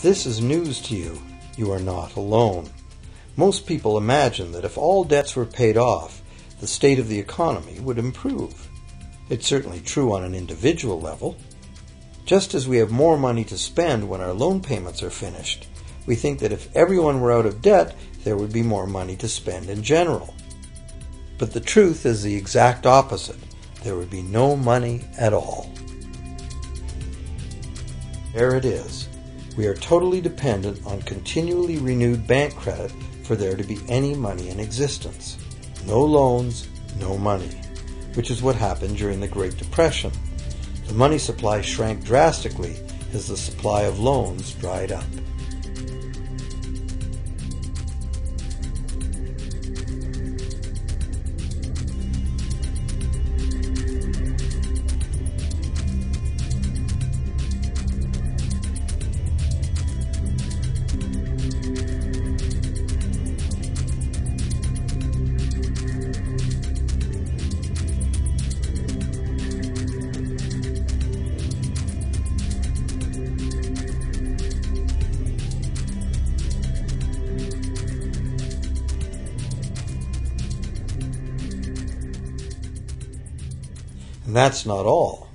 If this is news to you, you are not alone. Most people imagine that if all debts were paid off, the state of the economy would improve. It's certainly true on an individual level. Just as we have more money to spend when our loan payments are finished, we think that if everyone were out of debt, there would be more money to spend in general. But the truth is the exact opposite. There would be no money at all. There it is. We are totally dependent on continually renewed bank credit for there to be any money in existence. No loans, no money, which is what happened during the Great Depression. The money supply shrank drastically as the supply of loans dried up. And that's not all.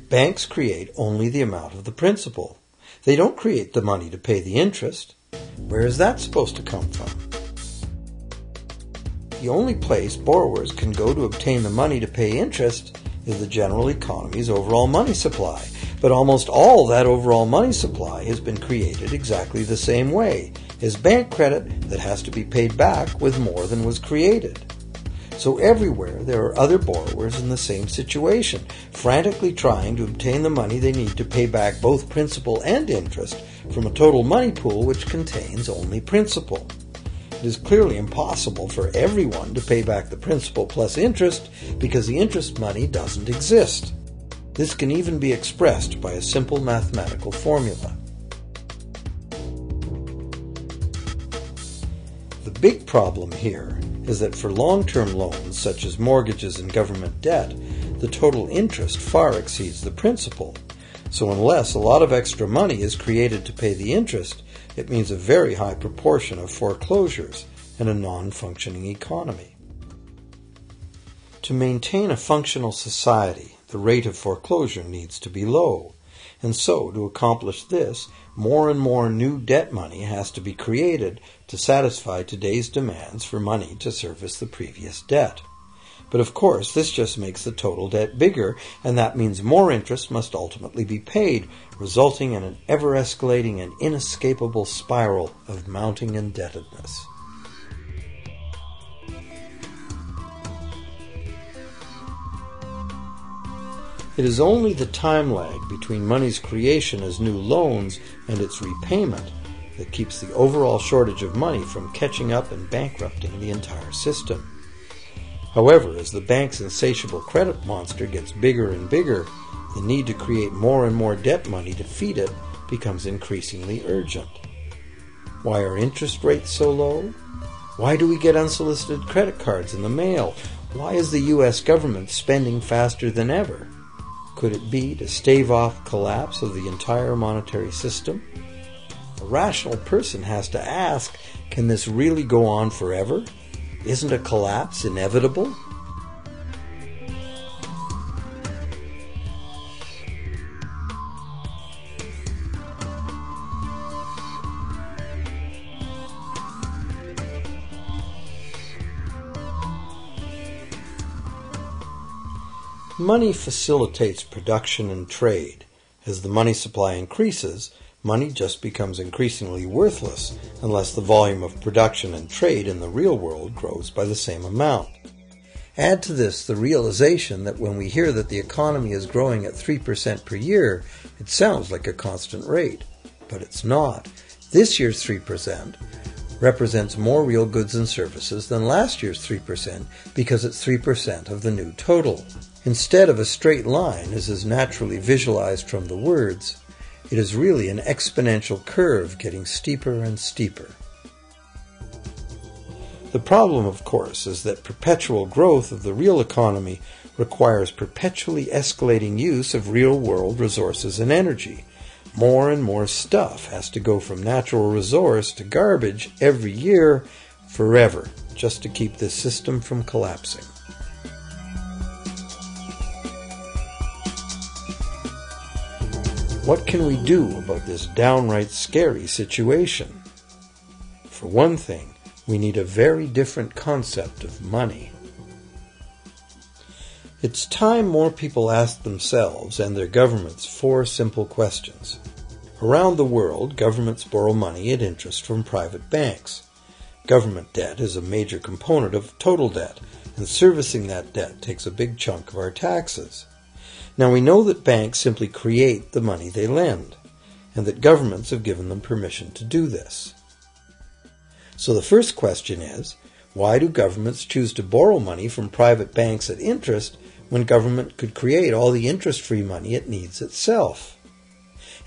Banks create only the amount of the principal. They don't create the money to pay the interest. Where is that supposed to come from? The only place borrowers can go to obtain the money to pay interest is the general economy's overall money supply. But almost all that overall money supply has been created exactly the same way, as bank credit that has to be paid back with more than was created. So everywhere there are other borrowers in the same situation, frantically trying to obtain the money they need to pay back both principal and interest from a total money pool which contains only principal. It is clearly impossible for everyone to pay back the principal plus interest because the interest money doesn't exist. This can even be expressed by a simple mathematical formula. The big problem here is that for long-term loans, such as mortgages and government debt, the total interest far exceeds the principal. So unless a lot of extra money is created to pay the interest, it means a very high proportion of foreclosures and a non-functioning economy. To maintain a functional society, the rate of foreclosure needs to be low. And so, to accomplish this, more and more new debt money has to be created to satisfy today's demands for money to service the previous debt. But of course, this just makes the total debt bigger, and that means more interest must ultimately be paid, resulting in an ever-escalating and inescapable spiral of mounting indebtedness. It is only the time lag between money's creation as new loans and its repayment that keeps the overall shortage of money from catching up and bankrupting the entire system. However, as the bank's insatiable credit monster gets bigger and bigger, the need to create more and more debt money to feed it becomes increasingly urgent. Why are interest rates so low? Why do we get unsolicited credit cards in the mail? Why is the U.S. government spending faster than ever? Could it be to stave off collapse of the entire monetary system? A rational person has to ask, can this really go on forever? Isn't a collapse inevitable? Money facilitates production and trade. As the money supply increases, money just becomes increasingly worthless unless the volume of production and trade in the real world grows by the same amount. Add to this the realization that when we hear that the economy is growing at 3% per year, it sounds like a constant rate, but it's not. This year's 3% represents more real goods and services than last year's 3% because it's 3% of the new total. Instead of a straight line, as is naturally visualized from the words, it is really an exponential curve getting steeper and steeper. The problem, of course, is that perpetual growth of the real economy requires perpetually escalating use of real-world resources and energy. More and more stuff has to go from natural resource to garbage every year, forever, just to keep this system from collapsing. What can we do about this downright scary situation? For one thing, we need a very different concept of money. It's time more people ask themselves and their governments 4 simple questions. Around the world, governments borrow money at interest from private banks. Government debt is a major component of total debt, and servicing that debt takes a big chunk of our taxes. Now we know that banks simply create the money they lend, and that governments have given them permission to do this. So the first question is, why do governments choose to borrow money from private banks at interest when government could create all the interest-free money it needs itself?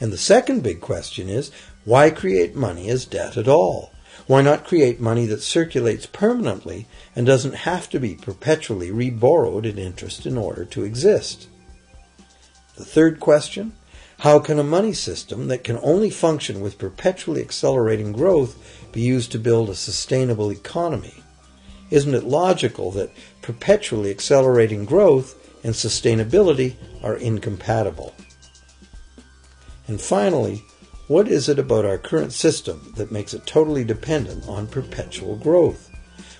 And the second big question is, why create money as debt at all? Why not create money that circulates permanently and doesn't have to be perpetually reborrowed at interest in order to exist? The third question, how can a money system that can only function with perpetually accelerating growth be used to build a sustainable economy? Isn't it logical that perpetually accelerating growth and sustainability are incompatible? And finally, what is it about our current system that makes it totally dependent on perpetual growth?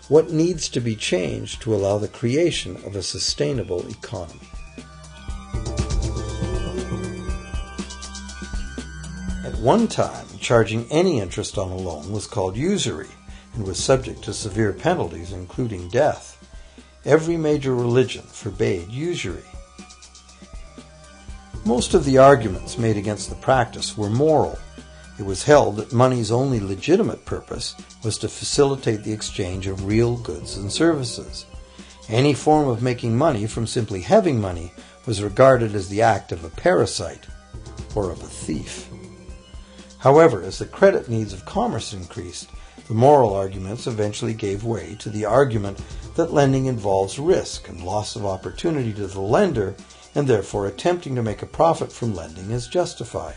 What needs to be changed to allow the creation of a sustainable economy? At one time, charging any interest on a loan was called usury and was subject to severe penalties, including death. Every major religion forbade usury. Most of the arguments made against the practice were moral. It was held that money's only legitimate purpose was to facilitate the exchange of real goods and services. Any form of making money from simply having money was regarded as the act of a parasite or of a thief. However, as the credit needs of commerce increased, the moral arguments eventually gave way to the argument that lending involves risk and loss of opportunity to the lender, and therefore attempting to make a profit from lending is justified.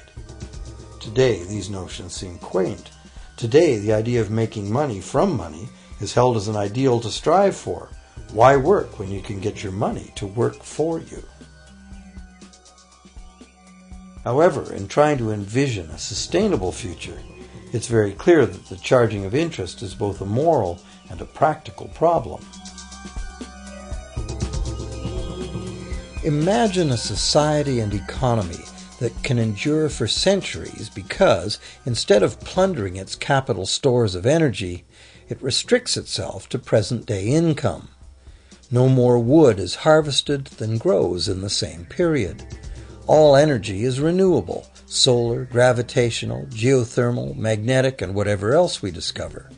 Today, these notions seem quaint. Today, the idea of making money from money is held as an ideal to strive for. Why work when you can get your money to work for you? However, in trying to envision a sustainable future, it's very clear that the charging of interest is both a moral and a practical problem. Imagine a society and economy that can endure for centuries because, instead of plundering its capital stores of energy, it restricts itself to present-day income. No more wood is harvested than grows in the same period. All energy is renewable, solar, gravitational, geothermal, magnetic, and whatever else we discover.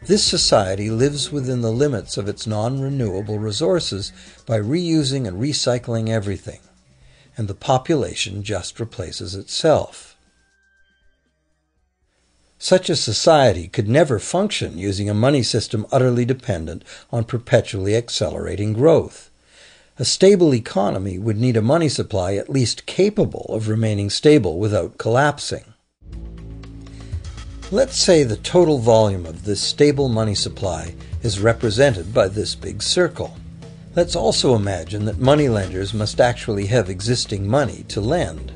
This society lives within the limits of its non-renewable resources by reusing and recycling everything, and the population just replaces itself. Such a society could never function using a money system utterly dependent on perpetually accelerating growth. A stable economy would need a money supply at least capable of remaining stable without collapsing. Let's say the total volume of this stable money supply is represented by this big circle. Let's also imagine that moneylenders must actually have existing money to lend.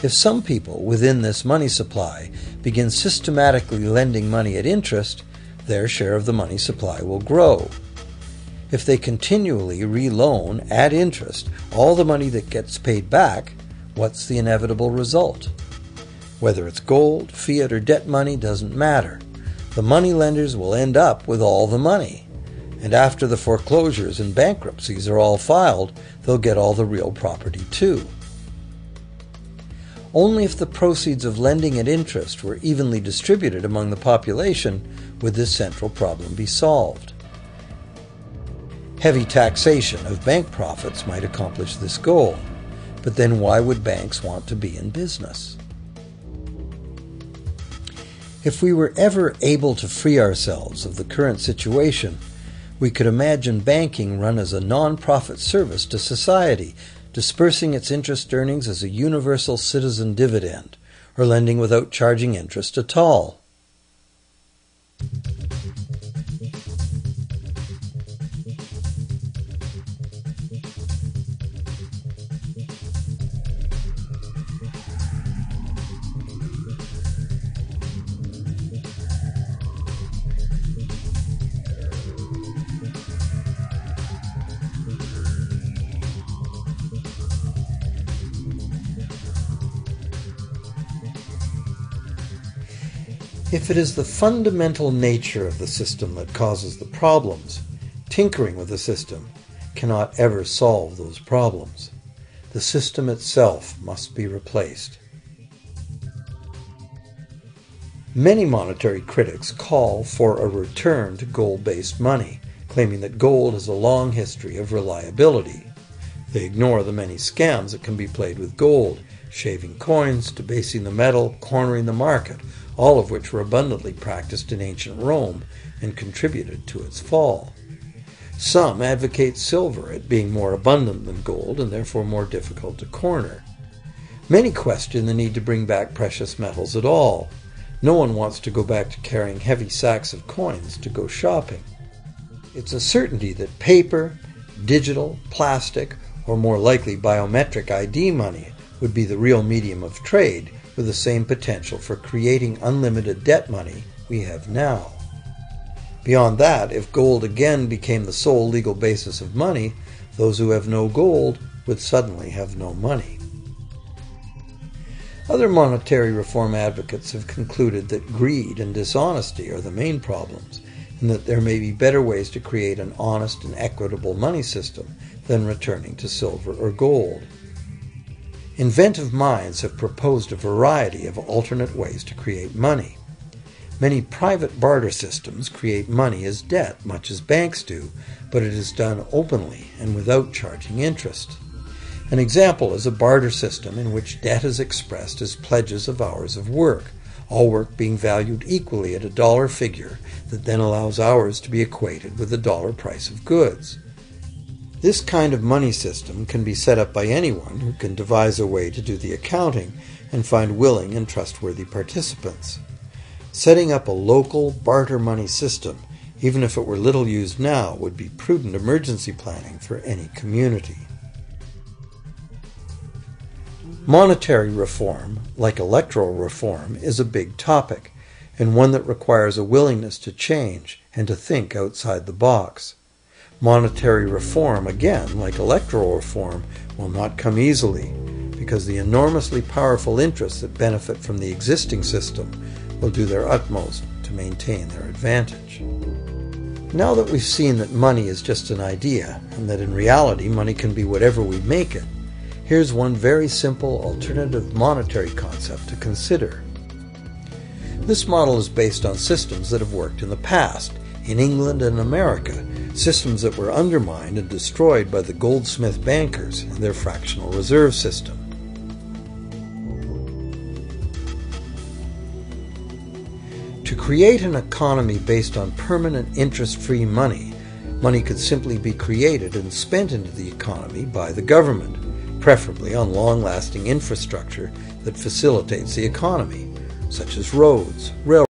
If some people within this money supply begin systematically lending money at interest, their share of the money supply will grow. If they continually reloan at interest all the money that gets paid back, what's the inevitable result? Whether it's gold, fiat, or debt money doesn't matter. The money lenders will end up with all the money. And after the foreclosures and bankruptcies are all filed, they'll get all the real property too. Only if the proceeds of lending at interest were evenly distributed among the population would this central problem be solved. Heavy taxation of bank profits might accomplish this goal, but then why would banks want to be in business? If we were ever able to free ourselves of the current situation, we could imagine banking run as a non-profit service to society, dispersing its interest earnings as a universal citizen dividend, or lending without charging interest at all. If it is the fundamental nature of the system that causes the problems, tinkering with the system cannot ever solve those problems. The system itself must be replaced. Many monetary critics call for a return to gold-based money, claiming that gold has a long history of reliability. They ignore the many scams that can be played with gold, shaving coins, debasing the metal, cornering the market, all of which were abundantly practiced in ancient Rome and contributed to its fall. Some advocate silver, it being more abundant than gold and therefore more difficult to corner. Many question the need to bring back precious metals at all. No one wants to go back to carrying heavy sacks of coins to go shopping. It's a certainty that paper, digital, plastic, or more likely biometric ID money would be the real medium of trade, with the same potential for creating unlimited debt money we have now. Beyond that, if gold again became the sole legal basis of money, those who have no gold would suddenly have no money. Other monetary reform advocates have concluded that greed and dishonesty are the main problems, and that there may be better ways to create an honest and equitable money system than returning to silver or gold. Inventive minds have proposed a variety of alternate ways to create money. Many private barter systems create money as debt, much as banks do, but it is done openly and without charging interest. An example is a barter system in which debt is expressed as pledges of hours of work, all work being valued equally at a dollar figure that then allows hours to be equated with the dollar price of goods. This kind of money system can be set up by anyone who can devise a way to do the accounting and find willing and trustworthy participants. Setting up a local barter money system, even if it were little used now, would be prudent emergency planning for any community. Monetary reform, like electoral reform, is a big topic, and one that requires a willingness to change and to think outside the box. Monetary reform, again, like electoral reform, will not come easily, because the enormously powerful interests that benefit from the existing system will do their utmost to maintain their advantage. Now that we've seen that money is just an idea, and that in reality money can be whatever we make it, here's one very simple alternative monetary concept to consider. This model is based on systems that have worked in the past, in England and America, systems that were undermined and destroyed by the goldsmith bankers and their fractional reserve system. To create an economy based on permanent interest-free money, money could simply be created and spent into the economy by the government, preferably on long-lasting infrastructure that facilitates the economy, such as roads, railroads,